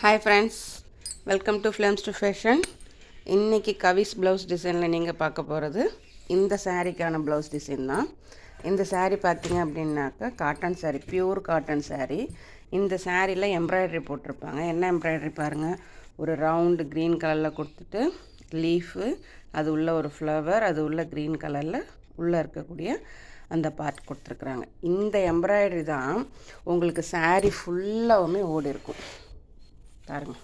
Hi friends, welcome to films to fashion. இன்றைக்கி கவிஸ் blouse டிசைனில் நீங்கள் பார்க்க போகிறது இந்த சாரீக்கான ப்ளவுஸ் டிசைன் தான். இந்த சாரீ பார்த்தீங்க அப்படின்னாக்கா cotton sari, pure cotton sari. இந்த சாரியில் எம்ப்ராய்டரி போட்டிருப்பாங்க. என்ன எம்ப்ராய்டரி பாருங்கள், ஒரு ரவுண்டு க்ரீன் கலரில் கொடுத்துட்டு லீஃபு, அது உள்ள ஒரு ஃப்ளவர், அது உள்ள க்ரீன் கலரில் உள்ளே இருக்கக்கூடிய அந்த பார்ட் கொடுத்துருக்குறாங்க. இந்த எம்ப்ராய்டரி தான் உங்களுக்கு சாரீ ஃபுல்லாகவுமே ஓடி இருக்கும் பாருங்க.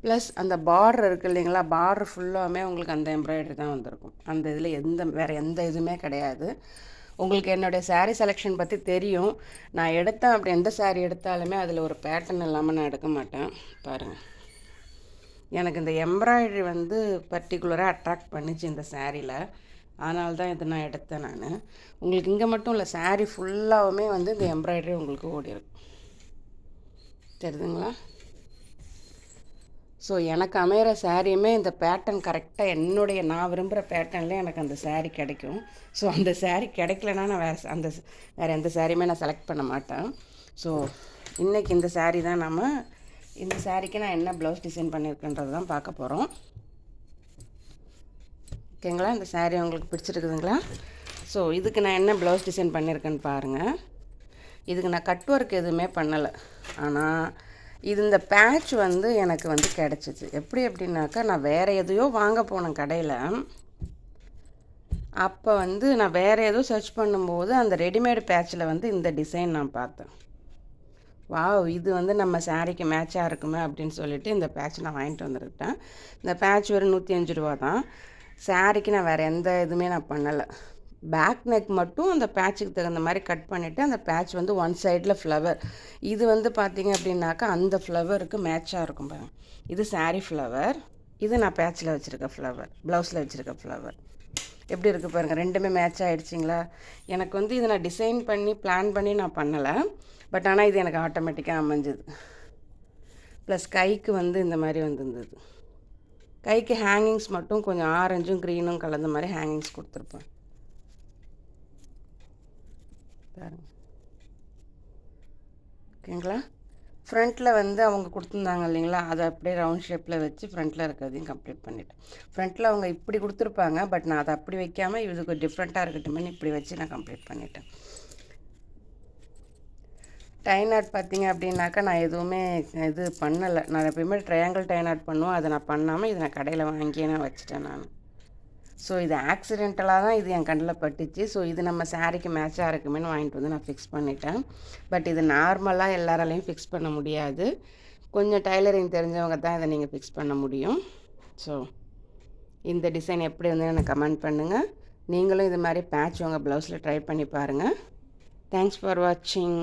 ப்ளஸ் அந்த பார்டர் இருக்குது இல்லைங்களா, பார்டர் ஃபுல்லாகவுமே உங்களுக்கு அந்த எம்ப்ராய்டரி தான் வந்திருக்கும். அந்த இதில் வேறு எந்த இதுவுமே கிடையாது. உங்களுக்கு என்னுடைய சாரீ செலெக்ஷன் பற்றி தெரியும். நான் எடுத்தேன் அப்படி எந்த சாரீ எடுத்தாலுமே அதில் ஒரு பேட்டர்ன் இல்லாமல் நான் எடுக்க மாட்டேன். பாருங்கள், எனக்கு இந்த எம்ப்ராய்டரி பர்டிகுலராக அட்ராக்ட் பண்ணிச்சு இந்த சாரியில். அதனால தான் இதை நான் எடுத்தேன். நான் உங்களுக்கு இங்கே மட்டும் இல்லை, சாரீ ஃபுல்லாகவுமே இந்த எம்ப்ராய்டரி உங்களுக்கு ஓடி இருக்கும். தெரியுதுங்களா? ஸோ எனக்கு அமைகிற சாரியுமே இந்த பேட்டர்ன் கரெக்டாக நான் விரும்புகிற பேட்டர்னில் எனக்கு அந்த சாரீ கிடைக்கும். ஸோ அந்த சாரீ கிடைக்கலன்னா நான் வேறு எந்த சாரியுமே நான் செலக்ட் பண்ண மாட்டேன். ஸோ இன்றைக்கி இந்த சாரீ தான் இந்த சாரீக்கு நான் என்ன ப்ளவுஸ் டிசைன் பண்ணியிருக்கேன்றது தான் பார்க்க போகிறோம். ஓகேங்களா? இந்த சாரீ உங்களுக்கு பிடிச்சிருக்குதுங்களா? ஸோ இதுக்கு நான் என்ன ப்ளவுஸ் டிசைன் பண்ணியிருக்கேன்னு பாருங்கள். இதுக்கு நான் கட் ஒர்க் எதுவுமே பண்ணலை. ஆனால் இந்த பேட்ச் எனக்கு கிடச்சிச்சு. எப்படி அப்படின்னாக்கா, நான் வேறு எதையோ வாங்க போனேன் கடையில். அப்போ நான் வேறு ஏதோ சர்ச் பண்ணும்போது அந்த ரெடிமேடு பேட்சில் இந்த டிசைன் நான் பார்த்தேன். வாவ், இது நம்ம சாரீக்கு மேட்சாக இருக்குமே அப்படின்னு சொல்லிவிட்டு இந்த பேட்ச் நான் வாங்கிட்டு வந்துருக்கேன். இந்த பேட்ச் வெறும் 105 ரூபா தான். சாரீக்கு நான் வேறு எந்த இதுவுமே நான் பண்ணலை. பேக் நெக் மட்டும் அந்த பேட்சுக்கு தகுந்த மாதிரி கட் பண்ணிவிட்டு, அந்த பேட்ச் ஒன் சைடில் ஃப்ளவர், இது பார்த்திங்க அப்படின்னாக்கா அந்த ஃப்ளவருக்கு மேட்சாக இருக்கும் பாருங்கள். இது சாரீ ஃப்ளவர், இது நான் பேட்சில் வச்சுருக்க ஃப்ளவர், ப்ளவுஸில் வச்சுருக்க ஃப்ளவர். எப்படி இருக்குது பாருங்கள், ரெண்டுமே மேட்ச் ஆகிடுச்சிங்களா? எனக்கு இதை நான் டிசைன் பண்ணி பிளான் பண்ணி நான் பண்ணலை. பட் ஆனால் இது எனக்கு ஆட்டோமேட்டிக்காக அமைஞ்சுது. ப்ளஸ் கைக்கு இந்த மாதிரி இருந்தது. கைக்கு ஹேங்கிங்ஸ் மட்டும் கொஞ்சம் ஆரஞ்சும் க்ரீனும் கலந்த மாதிரி ஹேங்கிங்ஸ் கொடுத்துருப்பேன் பாருங்க. ஓகேங்களா? ஃப்ரண்ட்டில் அவங்க கொடுத்துருந்தாங்க இல்லைங்களா, அதை அப்படியே ரவுண்ட் ஷேப்பில் வச்சு ஃப்ரண்ட்டில் இருக்கிறதையும் கம்ப்ளீட் பண்ணிவிட்டேன். ஃப்ரண்ட்டில் அவங்க இப்படி கொடுத்துருப்பாங்க, பட் நான் அதை அப்படி வைக்காமல் இதுக்கு டிஃப்ரெண்ட்டாக இருக்கட்டுமே இப்படி வச்சு நான் கம்ப்ளீட் பண்ணிட்டேன். டை நாட் பார்த்திங்க அப்படின்னாக்கா நான் எதுவுமே இது பண்ணலை. நான் எப்பயுமே ட்ரையாங்கிள் டை நாட் பண்ணுவோம், அதை நான் பண்ணாமல் இதை நான் கடையில் வாங்கியே நான் வச்சுட்டேன் நான். ஸோ இது ஆக்சிடென்டலாக தான் இது என் கண்ணில் பட்டுச்சு. ஸோ இது நம்ம சாரீக்கு மேட்சாக இருக்குமேனு வாங்கிட்டு நான் ஃபிக்ஸ் பண்ணிட்டேன். பட் இது நார்மலாக எல்லாராலையும் ஃபிக்ஸ் பண்ண முடியாது. கொஞ்சம் டைலரிங் தெரிஞ்சவங்க தான் இதை நீங்கள் ஃபிக்ஸ் பண்ண முடியும். ஸோ இந்த டிசைன் எப்படி எனக்கு கமெண்ட் பண்ணுங்கள். நீங்களும் இது மாதிரி பேட்ச் உங்கள் ப்ளவுஸில் ட்ரை பண்ணி பாருங்கள். தேங்க்ஸ் ஃபார் வாட்சிங்.